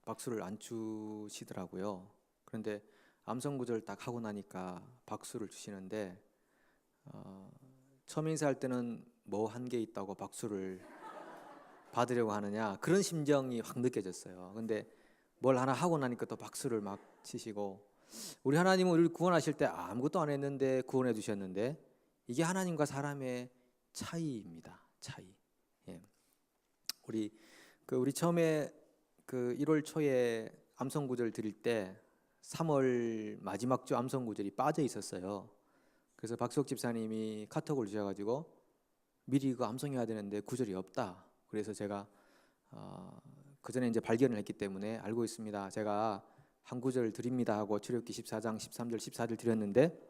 박수를 안 주시더라고요. 그런데 암송 구절 딱 하고 나니까 박수를 주시는데 처음 인사할 때는 뭐 한 게 있다고 박수를 받으려고 하느냐 그런 심정이 확 느껴졌어요. 근데 뭘 하나 하고 나니까 또 박수를 막 치시고, 우리 하나님은 우리를 구원하실 때 아무것도 안 했는데 구원해 주셨는데, 이게 하나님과 사람의 차이입니다. 차이. 예. 우리 처음에 그 1월 초에 암송 구절 드릴 때 3월 마지막 주 암송 구절이 빠져 있었어요. 그래서 박수옥 집사님이 카톡을 주셔가지고 미리 그 암송해야 되는데 구절이 없다. 그래서 제가 그 전에 이제 발견을 했기 때문에 알고 있습니다. 제가 한 구절 드립니다 하고 출애굽기 14장 13절 14절 드렸는데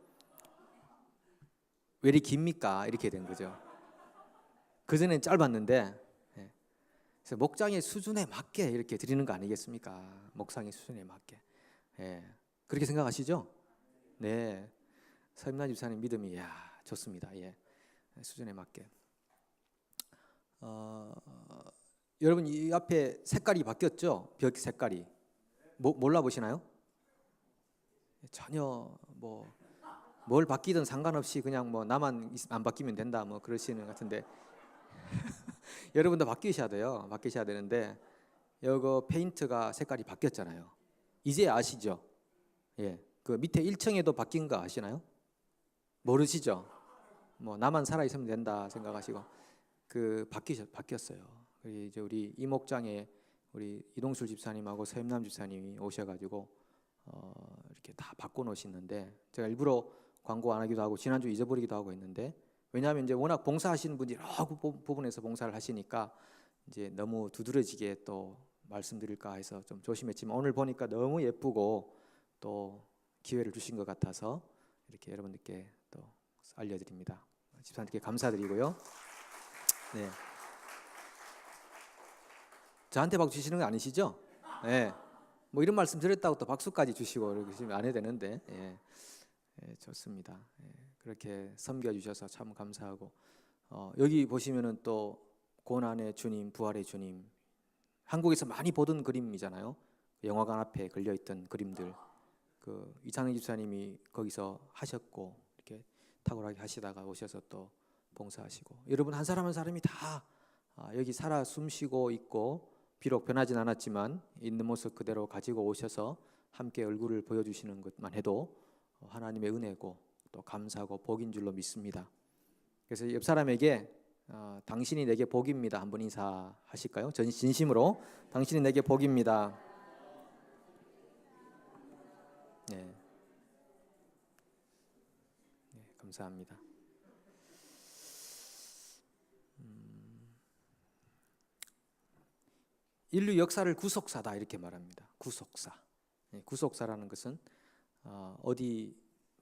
왜 이리 깁니까? 이렇게 된 거죠. 그 전엔 짧았는데, 그래서 목장의 수준에 맞게 이렇게 드리는 거 아니겠습니까? 목상의 수준에 맞게. 그렇게 생각하시죠? 네. 서임란 집사님 믿음이 좋습니다. 수준에 맞게. 여러분 이 앞에 색깔이 바뀌었죠? 벽 색깔이. 몰라 보시나요? 전혀 뭘 바뀌든 상관없이 그냥 나만 안 바뀌면 된다 그러시는 것 같은데 여러분도 바뀌셔야 돼요. 바뀌셔야 되는데 이거 페인트가 색깔이 바뀌었잖아요. 이제 아시죠? 그 밑에 1층에도 바뀐 거 아시나요? 모르시죠? 나만 살아 있으면 된다 생각하시고 바뀌었어요. 이제 우리 이목장에 우리 이동술 집사님하고 서임남 집사님이 오셔가지고 이렇게 다 바꿔 놓으시는데, 제가 일부러 광고 안 하기도 하고 지난주 잊어버리기도 하고 했는데, 왜냐하면 이제 워낙 봉사하시는 분이 여러 부분에서 봉사를 하시니까 이제 너무 두드러지게 또 말씀드릴까 해서 좀 조심했지만, 오늘 보니까 너무 예쁘고 또 기회를 주신 것 같아서 이렇게 여러분들께 또 알려드립니다. 집사님께 감사드리고요. 네. 저한테 박수 주시는 거 아니시죠? 네. 이런 말씀 드렸다고 또 박수까지 주시고 이러시면 안 해야 되는데, 좋습니다. 그렇게 섬겨주셔서 참 감사하고, 여기 보시면은 또 고난의 주님, 부활의 주님, 한국에서 많이 보던 그림이잖아요. 영화관 앞에 걸려있던 그림들, 그 이창희 집사님이 거기서 하셨고 이렇게 탁월하게 하시다가 오셔서 또 봉사하시고, 여러분 한 사람 한 사람이 다 여기 살아 숨쉬고 있고, 비록 변하진 않았지만 있는 모습 그대로 가지고 오셔서 함께 얼굴을 보여주시는 것만 해도 하나님의 은혜고 또 감사하고 복인 줄로 믿습니다. 그래서 옆 사람에게 당신이 내게 복입니다 한번 인사하실까요? 진심으로 당신이 내게 복입니다. 네, 감사합니다. 인류 역사를 구속사다 이렇게 말합니다. 구속사. 구속사라는 것은 어디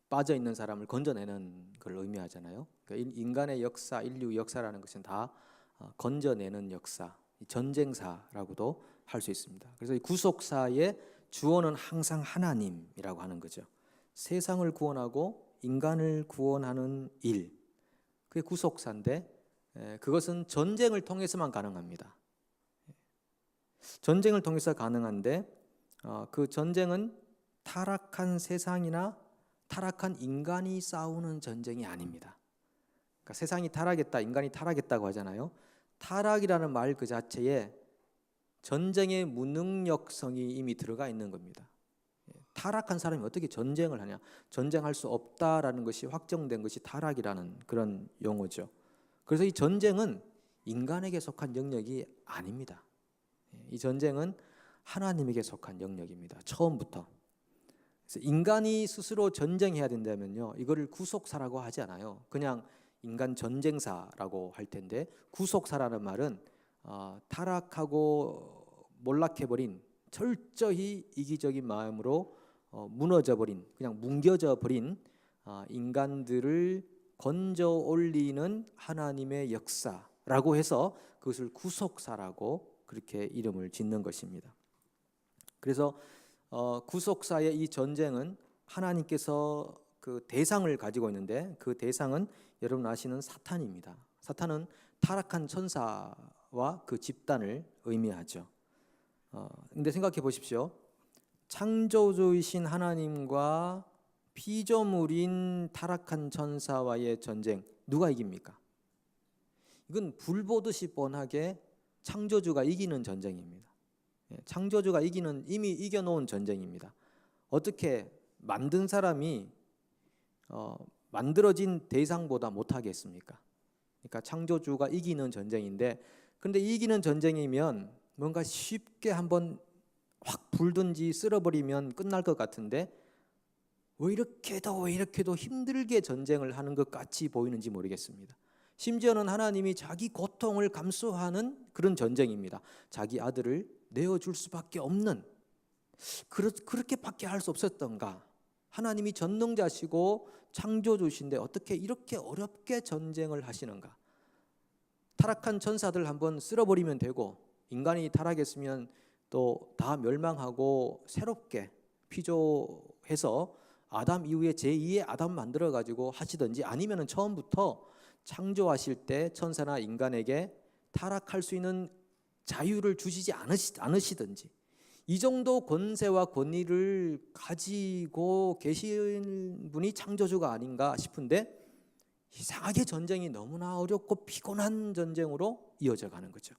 빠져 있는 사람을 건져내는 걸 의미하잖아요. 그러니까 인간의 역사, 인류 역사라는 것은 다 건져내는 역사, 전쟁사라고도 할 수 있습니다. 그래서 이 구속사의 주어는 항상 하나님이라고 하는 거죠. 세상을 구원하고 인간을 구원하는 일, 그게 구속사인데, 그것은 전쟁을 통해서만 가능합니다. 전쟁을 통해서 가능한데, 그 전쟁은 타락한 세상이나 타락한 인간이 싸우는 전쟁이 아닙니다. 그러니까 세상이 타락했다, 인간이 타락했다고 하잖아요. 타락이라는 말 그 자체에 전쟁의 무능력성이 이미 들어가 있는 겁니다. 타락한 사람이 어떻게 전쟁을 하냐? 전쟁할 수 없다라는 것이 확정된 것이 타락이라는 그런 용어죠. 그래서 이 전쟁은 인간에게 속한 영역이 아닙니다. 이 전쟁은 하나님에게 속한 영역입니다. 처음부터. 그래서 인간이 스스로 전쟁해야 된다면요, 이거를 구속사라고 하지 않아요. 그냥 인간 전쟁사라고 할 텐데, 구속사라는 말은 타락하고 몰락해버린, 철저히 이기적인 마음으로 무너져버린, 그냥 뭉겨져버린 인간들을 건져 올리는 하나님의 역사라고 해서 그것을 구속사라고 그렇게 이름을 짓는 것입니다. 그래서 구속사의 이 전쟁은 하나님께서 그 대상을 가지고 있는데, 그 대상은 여러분 아시는 사탄입니다. 사탄은 타락한 천사와 그 집단을 의미하죠. 근데 생각해 보십시오. 창조주이신 하나님과 피조물인 타락한 천사와의 전쟁, 누가 이깁니까? 이건 불 보듯이 뻔하게 창조주가 이기는 전쟁입니다. 창조주가 이미 이겨놓은 전쟁입니다. 어떻게 만든 사람이 만들어진 대상보다 못하겠습니까? 그러니까 창조주가 이기는 전쟁인데, 그런데 이기는 전쟁이면 뭔가 쉽게 한번 확 불든지 쓸어버리면 끝날 것 같은데 왜 이렇게도 힘들게 전쟁을 하는 것 같이 보이는지 모르겠습니다. 심지어는 하나님이 자기 고통을 감수하는 그런 전쟁입니다. 자기 아들을 내어줄 수밖에 없는, 그렇게밖에 할 수 없었던가? 하나님이 전능자시고 창조주신데 어떻게 이렇게 어렵게 전쟁을 하시는가? 타락한 천사들 한번 쓸어버리면 되고, 인간이 타락했으면 또 다 멸망하고 새롭게 피조해서 아담 이후에 제2의 아담 만들어 가지고 하시든지, 아니면은 처음부터 창조하실 때 천사나 인간에게 타락할 수 있는 자유를 주시지 않으시든지, 이 정도 권세와 권위를 가지고 계신 분이 창조주가 아닌가 싶은데, 이상하게 전쟁이 너무나 어렵고 피곤한 전쟁으로 이어져 가는 거죠.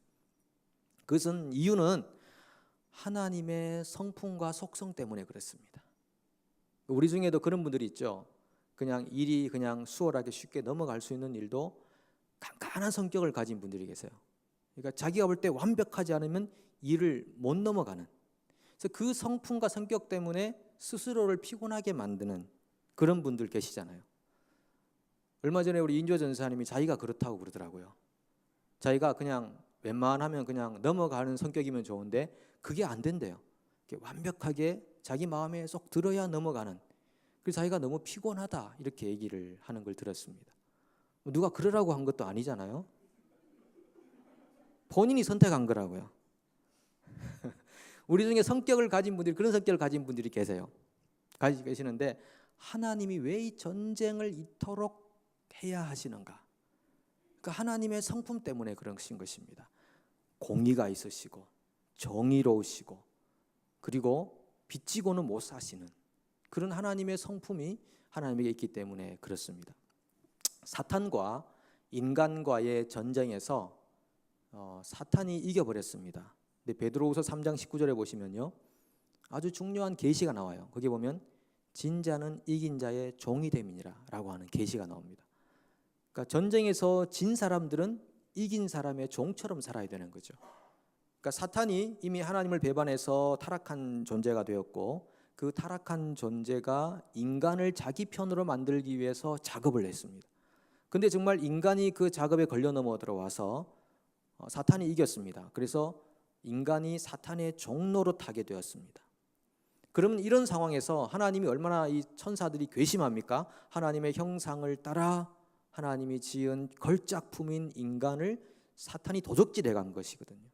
그것은 이유는 하나님의 성품과 속성 때문에 그렇습니다. 우리 중에도 그런 분들이 있죠. 그냥 일이 그냥 수월하게 쉽게 넘어갈 수 있는 일도 깐깐한 성격을 가진 분들이 계세요. 그러니까 자기가 볼 때 완벽하지 않으면 일을 못 넘어가는, 그래서 그 성품과 성격 때문에 스스로를 피곤하게 만드는 그런 분들 계시잖아요. 얼마 전에 우리 인조 전사님이 자기가 그렇다고 그러더라고요. 자기가 그냥 웬만하면 그냥 넘어가는 성격이면 좋은데 그게 안 된대요. 완벽하게 자기 마음에 쏙 들어야 넘어가는, 그래서 자기가 너무 피곤하다 이렇게 얘기를 하는 걸 들었습니다. 누가 그러라고 한 것도 아니잖아요. 본인이 선택한 거라고요. 우리 중에 성격을 가진 분들이, 그런 성격을 가진 분들이 계시는데 하나님이 왜 이 전쟁을 이토록 해야 하시는가? 그러니까 하나님의 성품 때문에 그러신 것입니다. 공의가 있으시고 정의로우시고 그리고 빚지고는 못 사시는 그런 하나님의 성품이 하나님에게 있기 때문에 그렇습니다. 사탄과 인간과의 전쟁에서 사탄이 이겨버렸습니다. 근데 베드로후서 3장 19절에 보시면요, 아주 중요한 계시가 나와요. 거기 보면 진자는 이긴 자의 종이 됨이니라 라고 하는 계시가 나옵니다. 그러니까 전쟁에서 진 사람들은 이긴 사람의 종처럼 살아야 되는 거죠. 그러니까 사탄이 이미 하나님을 배반해서 타락한 존재가 되었고, 그 타락한 존재가 인간을 자기 편으로 만들기 위해서 작업을 했습니다. 근데 정말 인간이 그 작업에 걸려 넘어 들어와서 사탄이 이겼습니다. 그래서 인간이 사탄의 종로로 타게 되었습니다. 그러면 이런 상황에서 하나님이 얼마나 이 천사들이 괘씸합니까? 하나님의 형상을 따라 하나님이 지은 걸작품인 인간을 사탄이 도적질해 간 것이거든요.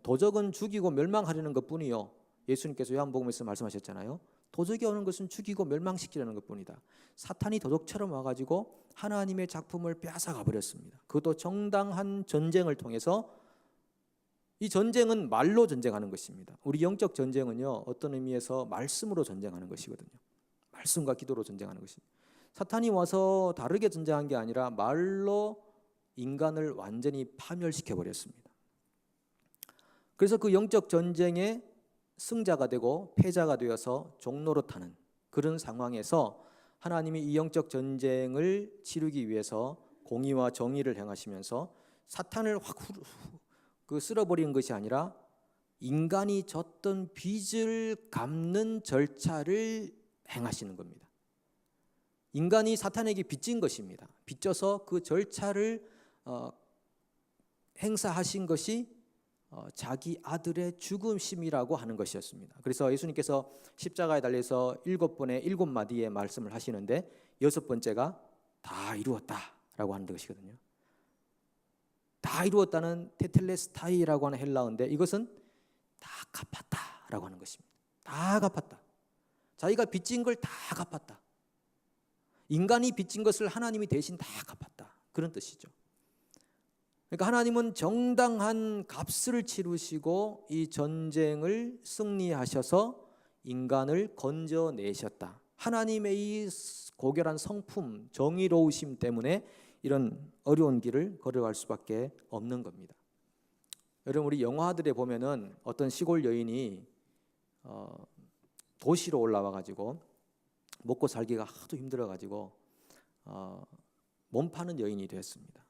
도적은 죽이고 멸망하려는 것뿐이요. 예수님께서 요한복음에서 말씀하셨잖아요. 도적이 오는 것은 죽이고 멸망시키려는 것뿐이다. 사탄이 도적처럼 와가지고 하나님의 작품을 빼앗아가 버렸습니다. 그것도 정당한 전쟁을 통해서. 이 전쟁은 말로 전쟁하는 것입니다. 우리 영적 전쟁은요, 어떤 의미에서 말씀으로 전쟁하는 것이거든요. 말씀과 기도로 전쟁하는 것입니다. 사탄이 와서 다르게 전쟁한 게 아니라 말로 인간을 완전히 파멸시켜 버렸습니다. 그래서 그 영적 전쟁의 승자가 되고 패자가 되어서 종로로 타는 그런 상황에서 하나님이 이 영적 전쟁을 치르기 위해서 공의와 정의를 행하시면서 사탄을 확 쓸어버리는 것이 아니라 인간이 졌던 빚을 갚는 절차를 행하시는 겁니다. 인간이 사탄에게 빚진 것입니다. 빚져서 그 절차를 행사하신 것이 자기 아들의 죽음심이라고 하는 것이었습니다. 그래서 예수님께서 십자가에 달려서 7번의 7마디의 말씀을 하시는데 6번째가 다 이루었다라고 하는 것이거든요. 다 이루었다는 테텔레스타이라고 하는 헬라어인데 이것은 다 갚았다라고 하는 것입니다. 다 갚았다. 자기가 빚진 걸 다 갚았다. 인간이 빚진 것을 하나님이 대신 다 갚았다. 그런 뜻이죠. 그러니까 하나님은 정당한 값을 치르시고 이 전쟁을 승리하셔서 인간을 건져내셨다. 하나님의 이 고결한 성품, 정의로우심 때문에 이런 어려운 길을 걸어갈 수밖에 없는 겁니다. 여러분, 우리 영화들에 보면은 어떤 시골 여인이 도시로 올라와 가지고 먹고 살기가 하도 힘들어 가지고 몸 파는 여인이 됐습니다.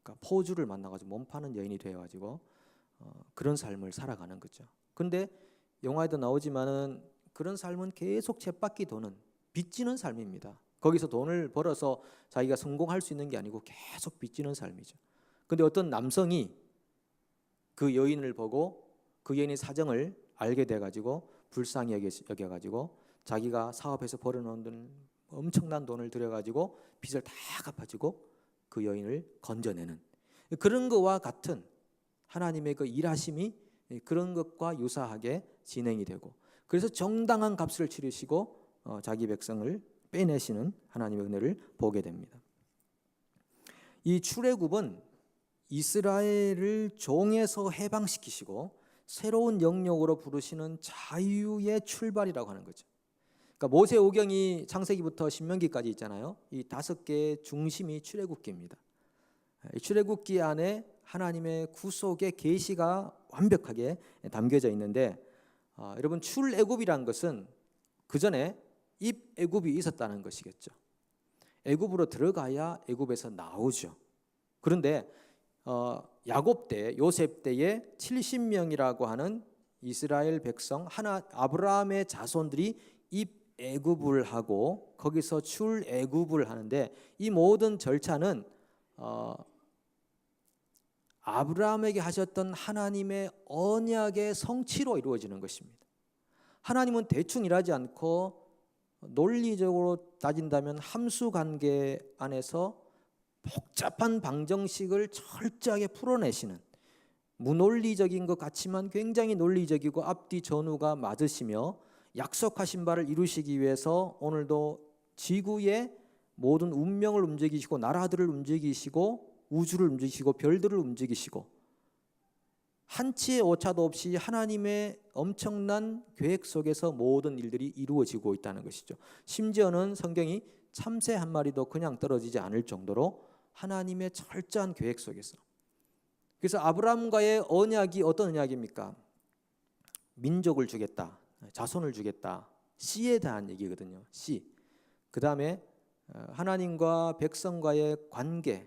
그러니까 포주를 만나가지고 몸 파는 여인이 되어가지고 그런 삶을 살아가는 거죠. 근데 영화에도 나오지만은 그런 삶은 계속 쳇바퀴 도는 빚지는 삶입니다. 거기서 돈을 벌어서 자기가 성공할 수 있는 게 아니고 계속 빚지는 삶이죠. 근데 어떤 남성이 그 여인을 보고 그 여인의 사정을 알게 돼가지고 불쌍히 여겨가지고 자기가 사업해서 벌어놓은 돈, 엄청난 돈을 들여가지고 빚을 다 갚아주고 그 여인을 건져내는 그런 것과 같은 하나님의 그 일하심이 그런 것과 유사하게 진행이 되고, 그래서 정당한 값을 치르시고 자기 백성을 빼내시는 하나님의 은혜를 보게 됩니다. 이 출애굽은 이스라엘을 종에서 해방시키시고 새로운 영역으로 부르시는 자유의 출발이라고 하는 거죠. 그러니까 모세오경이 창세기부터 신명기까지 있잖아요. 이 5개의 중심이 출애굽기입니다. 이 출애굽기 안에 하나님의 구속의 계시가 완벽하게 담겨져 있는데, 여러분, 출애굽이란 것은 그 전에 입애굽이 있었다는 것이겠죠. 애굽으로 들어가야 애굽에서 나오죠. 그런데 야곱 때, 요셉 때에 70명이라고 하는 이스라엘 백성, 아브라함의 자손들이 입애굽을 하고 거기서 출애굽을 하는데, 이 모든 절차는 아브라함에게 하셨던 하나님의 언약의 성취로 이루어지는 것입니다. 하나님은 대충 일하지 않고 논리적으로 따진다면 함수관계 안에서 복잡한 방정식을 철저하게 풀어내시는, 무논리적인 것 같지만 굉장히 논리적이고 앞뒤 전후가 맞으시며 약속하신 바를 이루시기 위해서 오늘도 지구의 모든 운명을 움직이시고 나라들을 움직이시고 우주를 움직이시고 별들을 움직이시고 한치의 오차도 없이 하나님의 엄청난 계획 속에서 모든 일들이 이루어지고 있다는 것이죠. 심지어는 성경이 참새 한 마리도 그냥 떨어지지 않을 정도로 하나님의 철저한 계획 속에서. 그래서 아브라함과의 언약이 어떤 언약입니까? 민족을 주겠다, 자손을 주겠다, 씨에 대한 얘기거든요. 씨. 그 다음에 하나님과 백성과의 관계,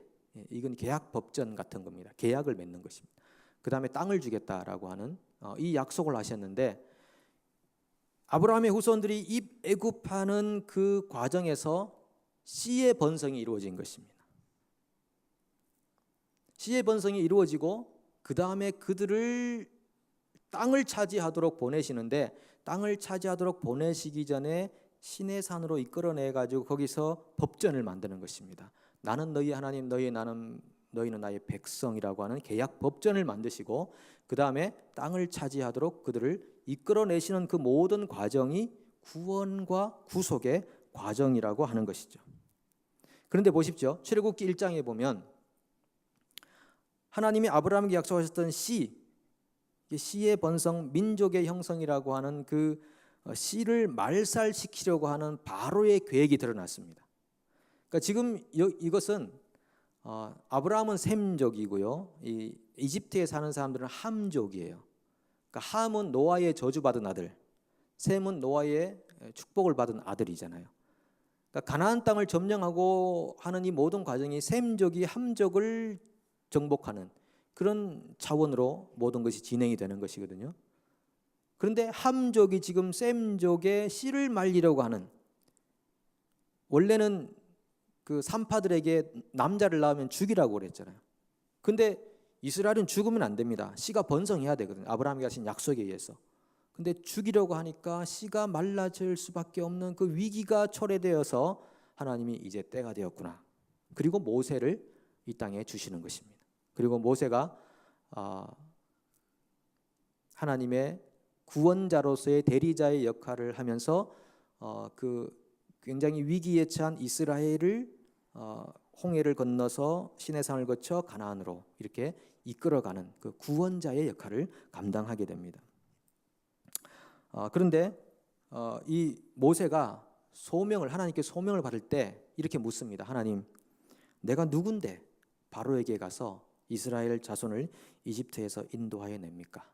이건 계약 법전 같은 겁니다. 계약을 맺는 것입니다. 그 다음에 땅을 주겠다라고 하는 이 약속을 하셨는데, 아브라함의 후손들이 입애굽하는 그 과정에서 씨의 번성이 이루어진 것입니다. 씨의 번성이 이루어지고 그 다음에 그들을 땅을 차지하도록 보내시는데, 땅을 차지하도록 보내시기 전에 시내산으로 이끌어내 가지고 거기서 법전을 만드는 것입니다. 나는 너희 하나님, 너희는 나의 백성이라고 하는 계약 법전을 만드시고, 그 다음에 땅을 차지하도록 그들을 이끌어내시는 그 모든 과정이 구원과 구속의 과정이라고 하는 것이죠. 그런데 보십시오. 출애굽기 1장에 보면 하나님이 아브라함에게 약속하셨던 씨의 번성, 민족의 형성이라고 하는 그 씨를 말살시키려고 하는 바로의 계획이 드러났습니다. 그러니까 지금 이것은 아브라함은 셈족이고요, 이 이집트에 사는 사람들은 함족이에요. 그러니까 함은 노아의 저주받은 아들, 셈은 노아의 축복을 받은 아들이잖아요. 그러니까 가나안 땅을 점령하고 하는 이 모든 과정이 셈족이 함족을 정복하는 그런 차원으로 모든 것이 진행이 되는 것이거든요. 그런데 함족이 지금 셈족의 씨를 말리려고 하는, 원래는 그 산파들에게 남자를 낳으면 죽이라고 그랬잖아요. 근데 이스라엘은 죽으면 안 됩니다. 씨가 번성해야 되거든요. 아브라함이 하신 약속에 의해서. 근데 죽이려고 하니까 씨가 말라질 수밖에 없는 그 위기가 초래되어서 하나님이 이제 때가 되었구나. 그리고 모세를 이 땅에 주시는 것입니다. 그리고 모세가 하나님의 구원자로서의 대리자의 역할을 하면서 그 굉장히 위기에 처한 이스라엘을 홍해를 건너서 시내산을 거쳐 가나안으로 이렇게 이끌어가는 그 구원자의 역할을 감당하게 됩니다. 그런데 이 모세가 하나님께 소명을 받을 때 이렇게 묻습니다. 하나님, 내가 누군데 바로에게 가서 이스라엘 자손을 이집트에서 인도하여 냅니까?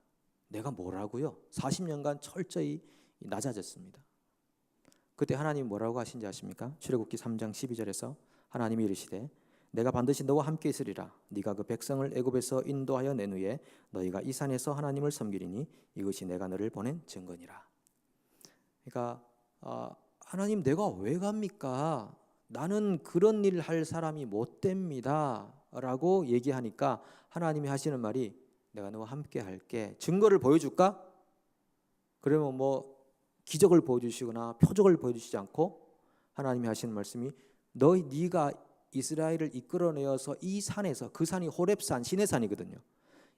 내가 뭐라고요? 40년간 철저히 낮아졌습니다. 그때 하나님 뭐라고 하신지 아십니까? 출애굽기 3장 12절에서 하나님이 이르시되 내가 반드시 너와 함께 있으리라. 네가 그 백성을 애굽에서 인도하여 낸 후에 너희가 이 산에서 하나님을 섬기리니 이것이 내가 너를 보낸 증거니라. 그러니까 하나님, 내가 왜 갑니까? 나는 그런 일 할 사람이 못 됩니다 라고 얘기하니까 하나님이 하시는 말이 내가 너와 함께 할게. 증거를 보여줄까? 그러면 뭐 기적을 보여주시거나 표적을 보여주시지 않고 하나님이 하시는 말씀이 네가 이스라엘을 이끌어내어서 이 산에서, 그 산이 호렙산 시내산이거든요.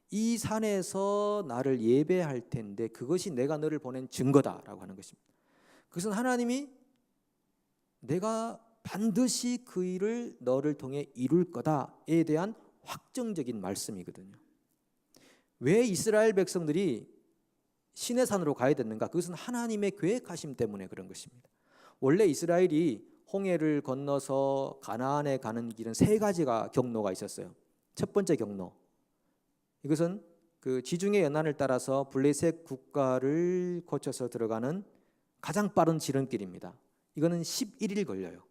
이 산에서 나를 예배할 텐데 그것이 내가 너를 보낸 증거다라고 하는 것입니다. 그것은 하나님이 내가 반드시 그 일을 너를 통해 이룰 거다에 대한 확정적인 말씀이거든요. 왜 이스라엘 백성들이 시내산으로 가야 됐는가? 그것은 하나님의 계획하심 때문에 그런 것입니다. 원래 이스라엘이 홍해를 건너서 가나안에 가는 길은 세 가지가 경로가 있었어요. 첫 번째 경로, 이것은 그 지중해 연안을 따라서 블레셋 국가를 거쳐서 들어가는 가장 빠른 지름길입니다. 이거는 11일 걸려요.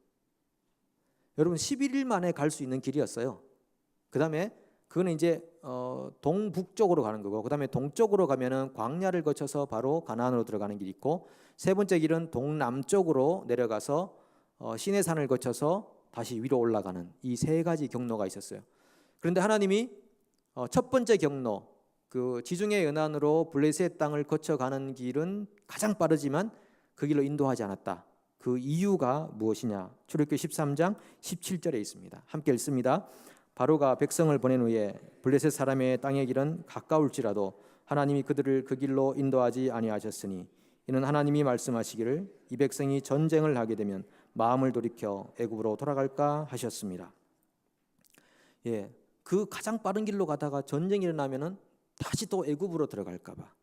여러분, 11일 만에 갈 수 있는 길이었어요. 그 다음에 그거는 이제 동북쪽으로 가는 거고, 그 다음에 동쪽으로 가면은 광야를 거쳐서 바로 가나안으로 들어가는 길이 있고, 세 번째 길은 동남쪽으로 내려가서 시내산을 거쳐서 다시 위로 올라가는 이 세 가지 경로가 있었어요. 그런데 하나님이 첫 번째 경로, 그 지중해 연안으로 블레셋 땅을 거쳐가는 길은 가장 빠르지만 그 길로 인도하지 않았다. 그 이유가 무엇이냐? 출애굽기 13장 17절에 있습니다. 함께 읽습니다. 바로가 백성을 보낸 후에 블레셋 사람의 땅의 길은 가까울지라도 하나님이 그들을 그 길로 인도하지 아니하셨으니 이는 하나님이 말씀하시기를 이 백성이 전쟁을 하게 되면 마음을 돌이켜 애굽으로 돌아갈까 하셨습니다. 그 가장 빠른 길로 가다가 전쟁이 일어나면은 다시 또 애굽으로 들어갈까 봐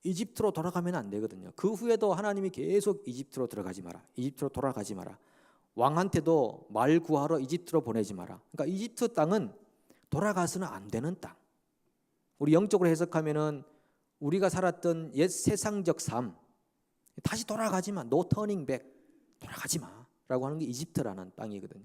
이집트로 돌아가면 안 되거든요. 그 후에도 하나님이 계속 이집트로 들어가지 마라, 이집트로 돌아가지 마라, 왕한테도 말 구하러 이집트로 보내지 마라. 그러니까 이집트 땅은 돌아가서는 안 되는 땅. 우리 영적으로 해석하면은 우리가 살았던 옛 세상적 삶 다시 돌아가지 마, no turning back, 돌아가지 마라고 하는 게 이집트라는 땅이거든요.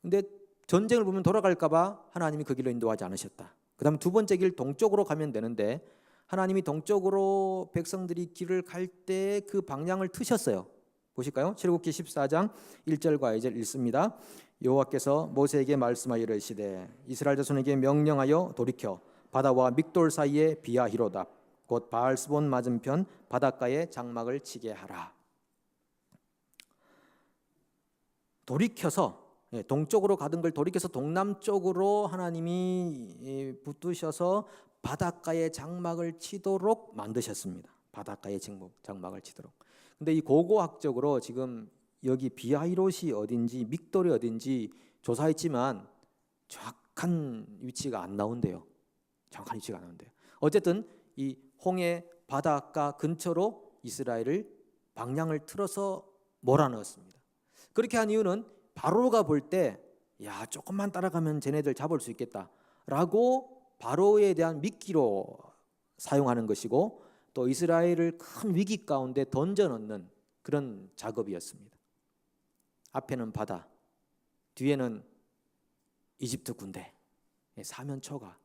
근데 전쟁을 보면 돌아갈까 봐 하나님이 그 길로 인도하지 않으셨다. 그다음에 두 번째 길 동쪽으로 가면 되는데 하나님이 동쪽으로 백성들이 길을 갈 때 그 방향을 트셨어요. 보실까요? 출애굽기 14장 1절과 2절 읽습니다. 여호와께서 모세에게 말씀하여 이르시되 이스라엘 자손에게 명령하여 돌이켜 바다와 믹돌 사이에 비하히로다 곧 바알스본 맞은편 바닷가에 장막을 치게 하라. 돌이켜서 동쪽으로 가던 걸 돌이켜서 동남쪽으로 하나님이 붙드셔서 바닷가에 장막을 치도록 만드셨습니다. 바닷가에 장막을 치도록. 근데 이 고고학적으로 지금 여기 비하이롯이 어딘지 믹돌이 어딘지 조사했지만 정확한 위치가 안 나온대요. 정확한 위치가 안 나온대요. 어쨌든 이 홍해 바닷가 근처로 이스라엘을 방향을 틀어서 몰아넣었습니다. 그렇게 한 이유는 바로가 볼 때 야, 조금만 따라가면 쟤네들 잡을 수 있겠다라고 바로에 대한 미끼로 사용하는 것이고 또 이스라엘을 큰 위기 가운데 던져넣는 그런 작업이었습니다. 앞에는 바다, 뒤에는 이집트 군대, 사면초가.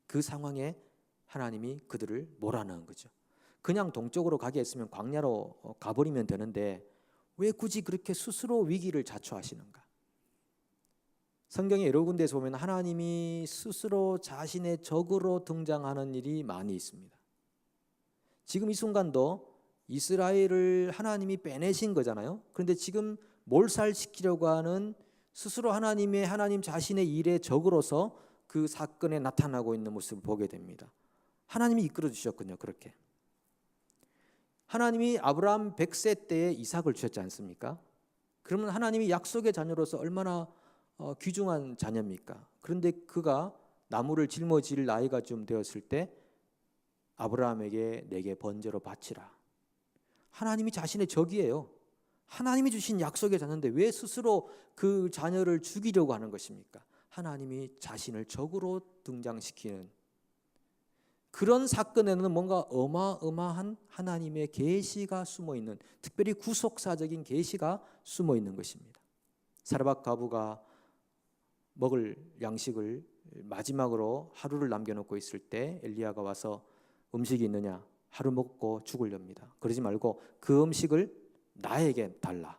그 상황에 하나님이 그들을 몰아넣은 거죠. 그냥 동쪽으로 가게 했으면 광야로 가버리면 되는데 왜 굳이 그렇게 스스로 위기를 자초하시는가? 성경에 여러 군데에서 보면 하나님이 스스로 자신의 적으로 등장하는 일이 많이 있습니다. 지금 이 순간도 이스라엘을 하나님이 빼내신 거잖아요. 그런데 지금 몰살시키려고 하는 스스로 하나님 자신의 일의 적으로서 그 사건에 나타나고 있는 모습을 보게 됩니다. 하나님이 이끌어 주셨군요. 그렇게 하나님이 아브라함 100세 때에 이삭을 주셨지 않습니까? 그러면 하나님이 약속의 자녀로서 얼마나 귀중한 자녀입니까? 그런데 그가 나무를 짊어질 나이가 좀 되었을 때 아브라함에게 내게 번제로 바치라. 하나님이 자신의 적이에요. 하나님이 주신 약속의 자녀인데 왜 스스로 그 자녀를 죽이려고 하는 것입니까? 하나님이 자신을 적으로 등장시키는 그런 사건에는 뭔가 어마어마한 하나님의 계시가 숨어 있는, 특별히 구속사적인 계시가 숨어 있는 것입니다. 사르밧 과부가 먹을 양식을 마지막으로 하루를 남겨놓고 있을 때 엘리야가 와서 음식이 있느냐, 하루 먹고 죽으렵니다. 그러지 말고 그 음식을 나에게 달라.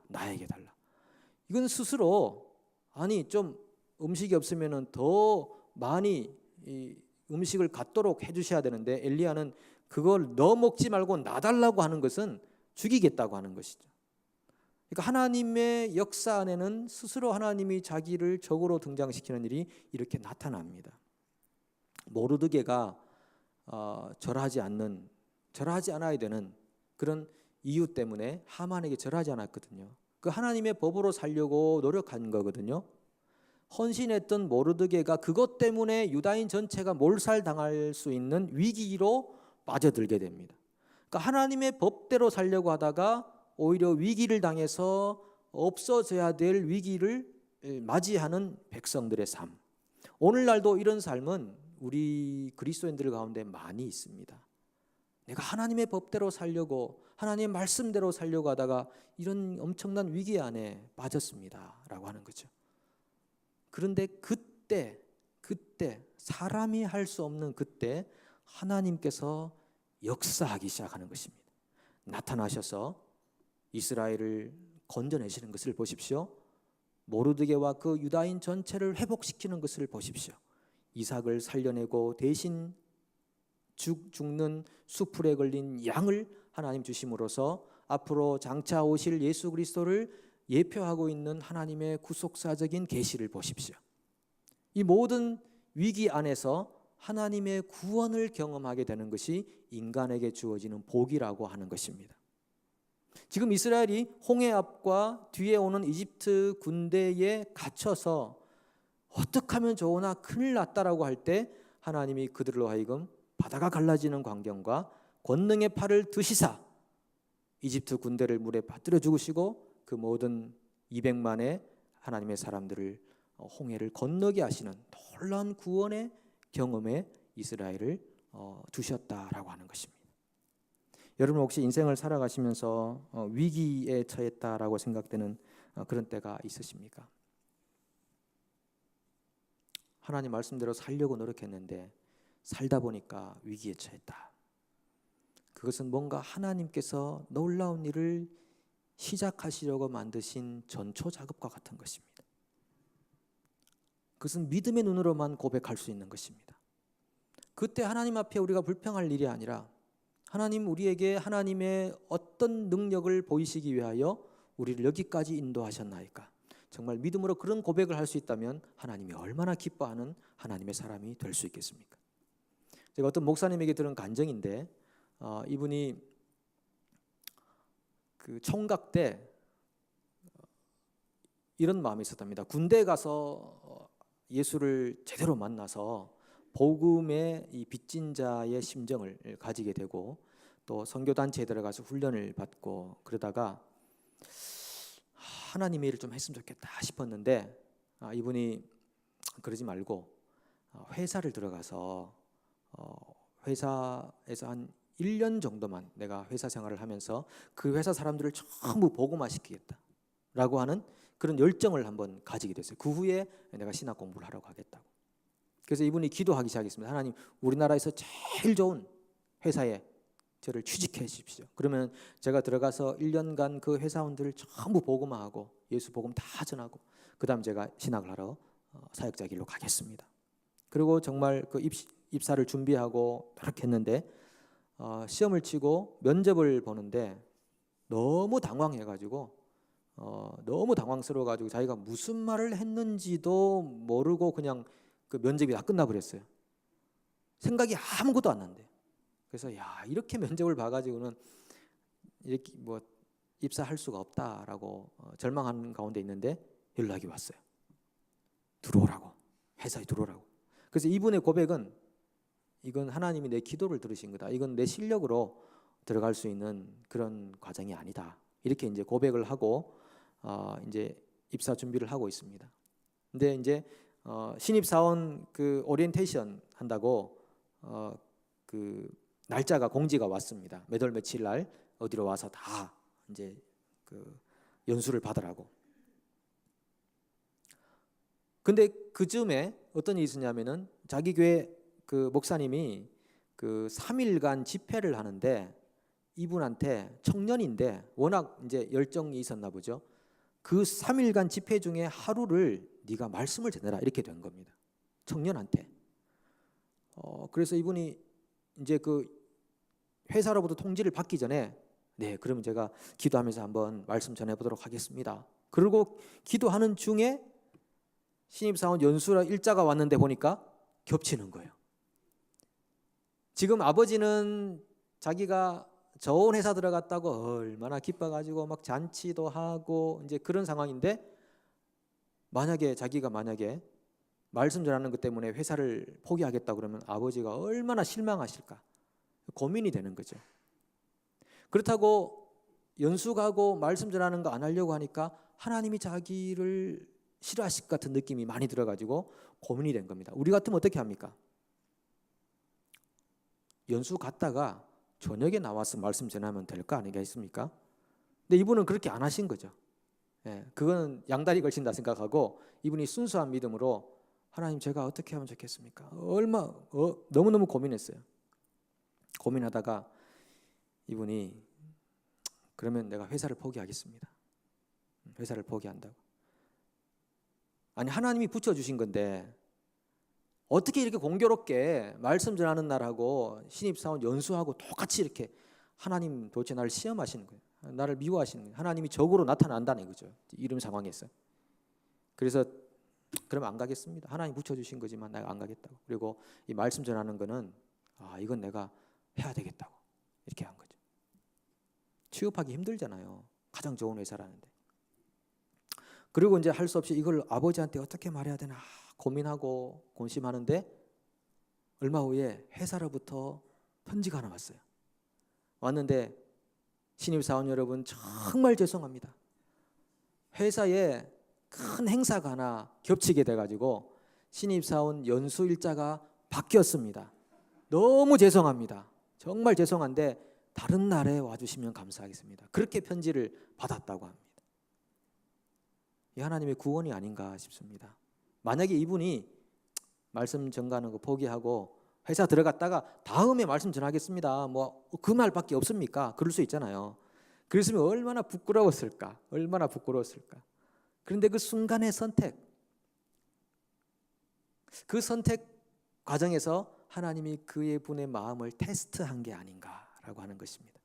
이건 스스로 아니 좀 음식이 없으면은 더 많이 이 음식을 갖도록 해주셔야 되는데 엘리야는 그걸 너 먹지 말고 나 달라고 하는 것은 죽이겠다고 하는 것이죠. 그러니까 하나님의 역사 안에는 스스로 하나님이 자기를 적으로 등장시키는 일이 이렇게 나타납니다. 모르드게가 절하지 않아야 되는 그런 이유 때문에 하만에게 절하지 않았거든요. 그 하나님의 법으로 살려고 노력한 거거든요. 헌신했던 모르드게가 그것 때문에 유다인 전체가 몰살당할 수 있는 위기로 빠져들게 됩니다. 그러니까 하나님의 법대로 살려고 하다가 오히려 위기를 당해서 없어져야 될 위기를 맞이하는 백성들의 삶. 오늘날도 이런 삶은 우리 그리스도인들 가운데 많이 있습니다. 내가 하나님의 법대로 살려고 하나님의 말씀대로 살려고 하다가 이런 엄청난 위기 안에 빠졌습니다 라고 하는 거죠. 그런데 그때 사람이 할 수 없는 그때 하나님께서 역사하기 시작하는 것입니다. 나타나셔서 이스라엘을 건져내시는 것을 보십시오. 모르드게와 그 유다인 전체를 회복시키는 것을 보십시오. 이삭을 살려내고 대신 죽는 수풀에 걸린 양을 하나님 주심으로써 앞으로 장차 오실 예수 그리스도를 예표하고 있는 하나님의 구속사적인 계시를 보십시오. 이 모든 위기 안에서 하나님의 구원을 경험하게 되는 것이 인간에게 주어지는 복이라고 하는 것입니다. 지금 이스라엘이 홍해 앞과 뒤에 오는 이집트 군대에 갇혀서 어떻게 하면 좋으나 큰일 났다라고 할 때 하나님이 그들로 하여금 바다가 갈라지는 광경과 권능의 팔을 드시사 이집트 군대를 물에 빠뜨려 죽으시고 그 모든 200만의 하나님의 사람들을 홍해를 건너게 하시는 놀라운 구원의 경험에 이스라엘을 두셨다라고 하는 것입니다. 여러분 혹시 인생을 살아가시면서 위기에 처했다라고 생각되는 그런 때가 있으십니까? 하나님 말씀대로 살려고 노력했는데 살다 보니까 위기에 처했다. 그것은 뭔가 하나님께서 놀라운 일을 시작하시려고 만드신 전초 작업과 같은 것입니다. 그것은 믿음의 눈으로만 고백할 수 있는 것입니다. 그때 하나님 앞에 우리가 불평할 일이 아니라 하나님 우리에게 하나님의 어떤 능력을 보이시기 위하여 우리를 여기까지 인도하셨나이까. 정말 믿음으로 그런 고백을 할 수 있다면 하나님이 얼마나 기뻐하는 하나님의 사람이 될 수 있겠습니까? 제가 어떤 목사님에게 들은 간증인데 이분이 그 총각 때 이런 마음이 있었답니다. 군대에 가서 예수를 제대로 만나서 복음의 이 빚진 자의 심정을 가지게 되고 또 선교단체에 들어가서 훈련을 받고 그러다가 하나님의 일을 좀 했으면 좋겠다 싶었는데 이분이 그러지 말고 회사를 들어가서 회사에서 한 1년 정도만 내가 회사 생활을 하면서 그 회사 사람들을 전부 복음화시키겠다라고 하는 그런 열정을 한번 가지게 됐어요. 그 후에 내가 신학 공부를 하라고 하겠다고. 그래서 이분이 기도하기 시작했습니다. 하나님, 우리나라에서 제일 좋은 회사에 저를 취직해 주십시오. 그러면 제가 들어가서 1년간 그 회사원들을 전부 복음화하고 예수 복음 다 전하고 그 다음 제가 신학을 하러 사역자 길로 가겠습니다. 그리고 정말 그 입사를 준비하고 노력했는데 시험을 치고 면접을 보는데 너무 당황해가지고 너무 당황스러워가지고 자기가 무슨 말을 했는지도 모르고 그냥 그 면접이 다 끝나버렸어요. 생각이 아무것도 안 난대. 그래서 야 이렇게 면접을 봐가지고는 이렇게 뭐 입사할 수가 없다라고 절망하는 가운데 있는데 연락이 왔어요. 들어오라고, 회사에 들어오라고. 그래서 이분의 고백은 이건 하나님이 내 기도를 들으신 거다. 이건 내 실력으로 들어갈 수 있는 그런 과정이 아니다. 이렇게 이제 고백을 하고 이제 입사 준비를 하고 있습니다. 근데 이제 신입 사원 그 오리엔테이션 한다고 그 날짜가 공지가 왔습니다. 몇 월 며칠 날 어디로 와서 다 이제 그 연수를 받으라고. 근데 그 즈음에 어떤 일이 있었냐면은 자기 교회 그 목사님이 그 3일간 집회를 하는데 이분한테 청년인데 워낙 이제 열정이 있었나 보죠. 그 3일간 집회 중에 하루를 네가 말씀을 전해라 이렇게 된 겁니다. 청년한테. 그래서 이분이 이제 그 회사로부터 통지를 받기 전에 네, 그러면 제가 기도하면서 한번 말씀 전해보도록 하겠습니다. 그리고 기도하는 중에 신입사원 연수라 일자가 왔는데 보니까 겹치는 거예요. 지금 아버지는 자기가 좋은 회사 들어갔다고 얼마나 기뻐가지고 막 잔치도 하고 이제 그런 상황인데 만약에 자기가 말씀 전하는 것 때문에 회사를 포기하겠다 그러면 아버지가 얼마나 실망하실까 고민이 되는 거죠. 그렇다고 연수 가고 말씀 전하는 거 안 하려고 하니까 하나님이 자기를 싫어하실 것 같은 느낌이 많이 들어가지고 고민이 된 겁니다. 우리 같으면 어떻게 합니까? 연수 갔다가 저녁에 나와서 말씀 전하면 될 거 아니겠습니까? 근데 이분은 그렇게 안 하신 거죠. 예, 그거는 양다리 걸친다 생각하고 이분이 순수한 믿음으로 하나님 제가 어떻게 하면 좋겠습니까? 너무너무 고민했어요. 고민하다가 이분이 그러면 내가 회사를 포기하겠습니다. 회사를 포기한다고. 아니 하나님이 붙여주신 건데 어떻게 이렇게 공교롭게 말씀 전하는 날하고 신입사원 연수하고 똑같이 이렇게 하나님 도대체 나를 시험하시는 거예요. 나를 미워하시는 거예요. 하나님이 적으로 나타난다는 거죠. 이런 상황에서. 그래서 그러면 안 가겠습니다. 하나님 붙여주신 거지만 내가 안 가겠다고. 그리고 이 말씀 전하는 거는 이건 내가 해야 되겠다고 이렇게 한 거죠. 취업하기 힘들잖아요. 가장 좋은 회사라는데. 그리고 이제 할 수 없이 이걸 아버지한테 어떻게 말해야 되나 고민하고 곤심하는데 얼마 후에 회사로부터 편지가 하나 왔어요. 왔는데 신입사원 여러분 정말 죄송합니다. 회사에 큰 행사가 하나 겹치게 돼가지고 신입사원 연수 일자가 바뀌었습니다. 너무 죄송합니다. 정말 죄송한데 다른 날에 와주시면 감사하겠습니다. 그렇게 편지를 받았다고 합니다. 이 하나님의 구원이 아닌가 싶습니다. 만약에 이분이 말씀 전가하는 거 포기하고 회사 들어갔다가 다음에 말씀 전하겠습니다. 뭐 그 말밖에 없습니까? 그럴 수 있잖아요. 그랬으면 얼마나 부끄러웠을까? 얼마나 부끄러웠을까? 그런데 그 순간의 선택, 그 선택 과정에서 하나님이 그의 분의 마음을 테스트한 게 아닌가라고 하는 것입니다.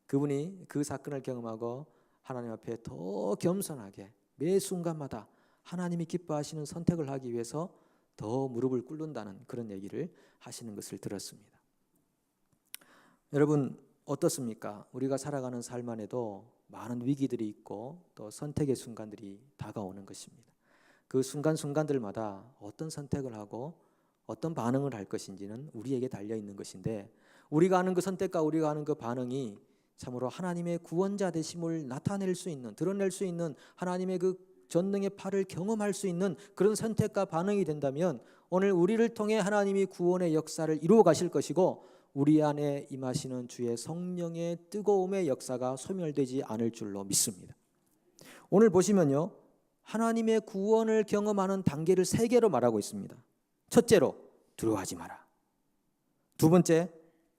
그분이 그 사건을 경험하고 하나님 앞에 더 겸손하게 매 순간마다 하나님이 기뻐하시는 선택을 하기 위해서 더 무릎을 꿇는다는 그런 얘기를 하시는 것을 들었습니다. 여러분 어떻습니까? 우리가 살아가는 삶 안에도 많은 위기들이 있고 또 선택의 순간들이 다가오는 것입니다. 그 순간순간들마다 어떤 선택을 하고 어떤 반응을 할 것인지는 우리에게 달려있는 것인데 우리가 하는 그 선택과 우리가 하는 그 반응이 참으로 하나님의 구원자 되심을 나타낼 수 있는 드러낼 수 있는 하나님의 그 전능의 팔을 경험할 수 있는 그런 선택과 반응이 된다면 오늘 우리를 통해 하나님이 구원의 역사를 이루어 가실 것이고 우리 안에 임하시는 주의 성령의 뜨거움의 역사가 소멸되지 않을 줄로 믿습니다. 오늘 보시면요 하나님의 구원을 경험하는 단계를 3개로 말하고 있습니다. 첫째로 두려워하지 마라. 두 번째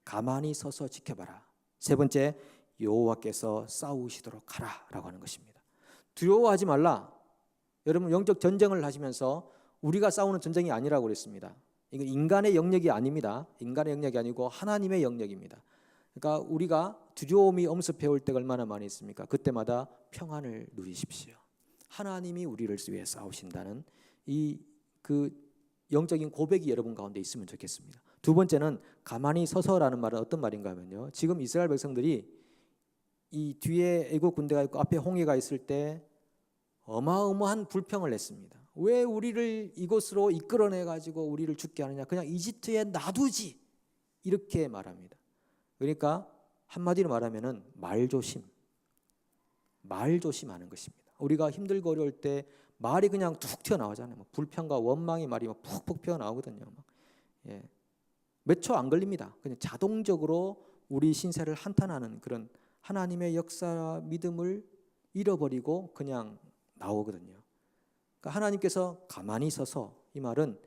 가만히 서서 지켜봐라. 세 번째 여호와께서 싸우시도록 하라라고 하는 것입니다. 두려워하지 말라. 여러분 영적 전쟁을 하시면서 우리가 싸우는 전쟁이 아니라고 그랬습니다. 이건 인간의 영역이 아닙니다. 인간의 영역이 아니고 하나님의 영역입니다. 그러니까 우리가 두려움이 엄습해 올 때가 얼마나 많이 있습니까? 그때마다 평안을 누리십시오. 하나님이 우리를 위해 싸우신다는 그 영적인 고백이 여러분 가운데 있으면 좋겠습니다. 두 번째는 가만히 서서라는 말은 어떤 말인가 하면요. 지금 이스라엘 백성들이 이 뒤에 애국 군대가 있고 앞에 홍해가 있을 때 어마어마한 불평을 했습니다. 왜 우리를 이곳으로 이끌어내 가지고 우리를 죽게 하느냐? 그냥 이집트에 놔두지. 이렇게 말합니다. 그러니까 한마디로 말하면은 말조심하는 것입니다. 우리가 힘들고 어려울 때 말이 그냥 툭 튀어나오잖아요. 불평과 원망의 말이 푹푹 튀어나오거든요. 몇 초 안 걸립니다. 그냥 자동적으로 우리 신세를 한탄하는 그런 하나님의 역사 믿음을 잃어버리고 그냥 나오거든요. 그러니까 하나님께서 가만히 서서, 이 말은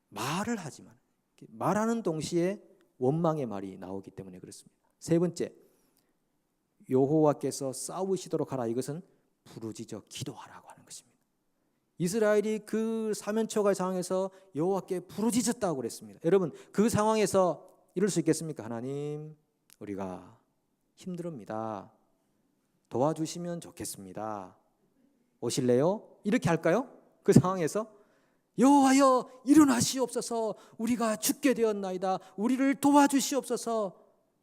말을 하지만 말하는 동시에 원망의 말이 나오기 때문에 그렇습니다. 세 번째, 여호와께서 싸우시도록 하라. 이것은 부르짖어 기도하라고 하는 것입니다. 이스라엘이 그 사면초가 상황에서 여호와께 부르짖었다고 그랬습니다. 여러분, 그 상황에서 이럴 수 있겠습니까? 하나님, 우리가 힘듭니다. 도와주시면 좋겠습니다. 오실래요? 이렇게 할까요? 그 상황에서 여호와여 일어나시옵소서, 우리가 죽게 되었나이다, 우리를 도와주시옵소서,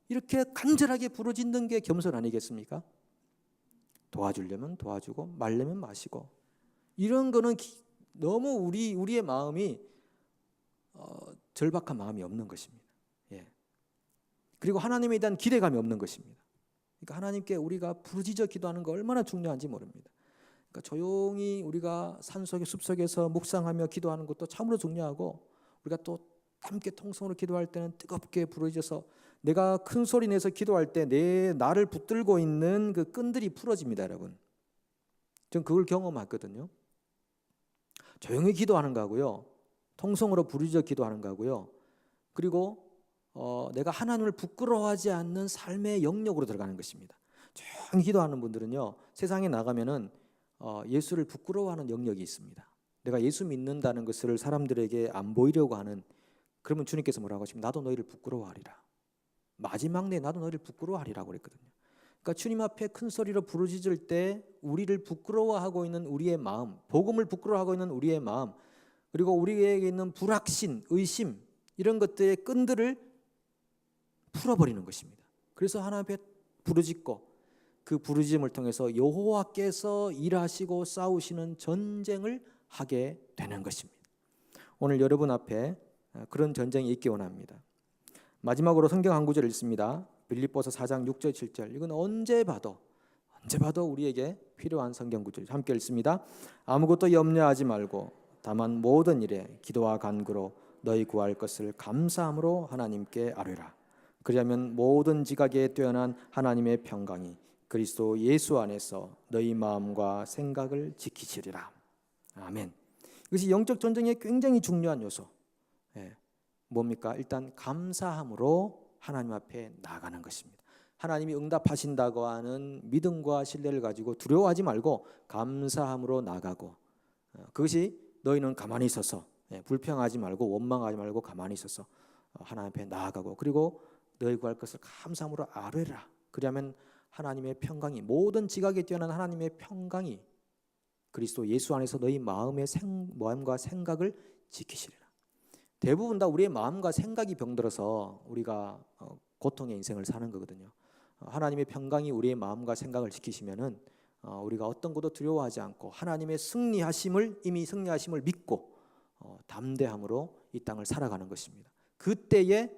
이렇게 간절하게 부르짖는 게 겸손 아니겠습니까? 도와주려면 도와주고 말려면 마시고, 이런 거는 너무 우리의 마음이 절박한 마음이 없는 것입니다. 그리고 하나님에 대한 기대감이 없는 것입니다. 그러니까 하나님께 우리가 부르짖어 기도하는 거 얼마나 중요한지 모릅니다. 그러니까 조용히 우리가 산속에 숲속에서 묵상하며 기도하는 것도 참으로 중요하고, 우리가 또 함께 통성으로 기도할 때는 뜨겁게 부르짖어서 내가 큰 소리 내서 기도할 때 나를 붙들고 있는 그 끈들이 풀어집니다, 여러분. 전 그걸 경험했거든요. 조용히 기도하는 거하고요, 통성으로 부르짖어 기도하는 거하고요, 그리고 내가 하나님을 부끄러워하지 않는 삶의 영역으로 들어가는 것입니다. 조용히 기도하는 분들은요, 세상에 나가면은 예수를 부끄러워하는 영역이 있습니다. 내가 예수 믿는다는 것을 사람들에게 안 보이려고 하는, 그러면 주님께서 뭐라고 하시면 나도 너희를 부끄러워하리라. 마지막 내 나도 너희를 부끄러워하리라고 그랬거든요. 그러니까 주님 앞에 큰 소리로 부르짖을 때 우리를 부끄러워하고 있는 우리의 마음, 복음을 부끄러워하고 있는 우리의 마음, 그리고 우리에게 있는 불확신, 의심, 이런 것들의 끈들을 풀어버리는 것입니다. 그래서 하나님 앞에 부르짖고 그 부르짖음을 통해서 여호와께서 일하시고 싸우시는 전쟁을 하게 되는 것입니다. 오늘 여러분 앞에 그런 전쟁이 있기 원합니다. 마지막으로 성경 한 구절 읽습니다. 빌립보서 4장 6절 7절. 이건 언제 봐도 우리에게 필요한 성경 구절. 함께 읽습니다. 아무것도 염려하지 말고 다만 모든 일에 기도와 간구로 너희 구할 것을 감사함으로 하나님께 아뢰라. 그리하면 모든 지각에 뛰어난 하나님의 평강이 그리스도 예수 안에서 너희 마음과 생각을 지키시리라. 아멘. 이것이 영적 전쟁의 굉장히 중요한 요소. 뭡니까? 일단 감사함으로 하나님 앞에 나가는 것입니다. 하나님이 응답하신다고 하는 믿음과 신뢰를 가지고 두려워하지 말고 감사함으로 나가고, 그것이 너희는 가만히 있어서 불평하지 말고 원망하지 말고 가만히 있어서 하나님 앞에 나아가고, 그리고 너희 구할 것을 감사함으로 아뢰라. 그러면 하나님의 평강이, 모든 지각에 뛰어난 하나님의 평강이 그리스도 예수 안에서 너희 마음과 생각을 지키시리라. 대부분 다 우리의 마음과 생각이 병들어서 우리가 고통의 인생을 사는 거거든요. 하나님의 평강이 우리의 마음과 생각을 지키시면은 우리가 어떤 것도 두려워하지 않고 하나님의 이미 승리하심을 믿고 담대함으로 이 땅을 살아가는 것입니다. 그때에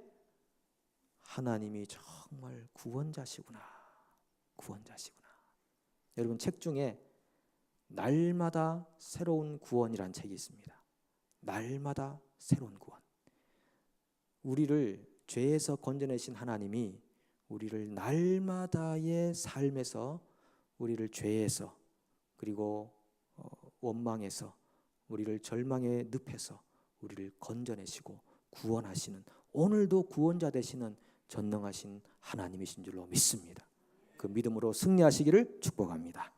하나님이 정말 구원자시구나. 여러분, 책 중에 날마다 새로운 구원이라는 책이 있습니다. 날마다 새로운 구원. 우리를 죄에서 건져내신 하나님이 우리를 날마다의 삶에서, 우리를 죄에서, 그리고 원망에서, 우리를 절망의 늪에서 우리를 건져내시고 구원하시는, 오늘도 구원자 되시는 전능하신 하나님이신 줄로 믿습니다. 그 믿음으로 승리하시기를 축복합니다.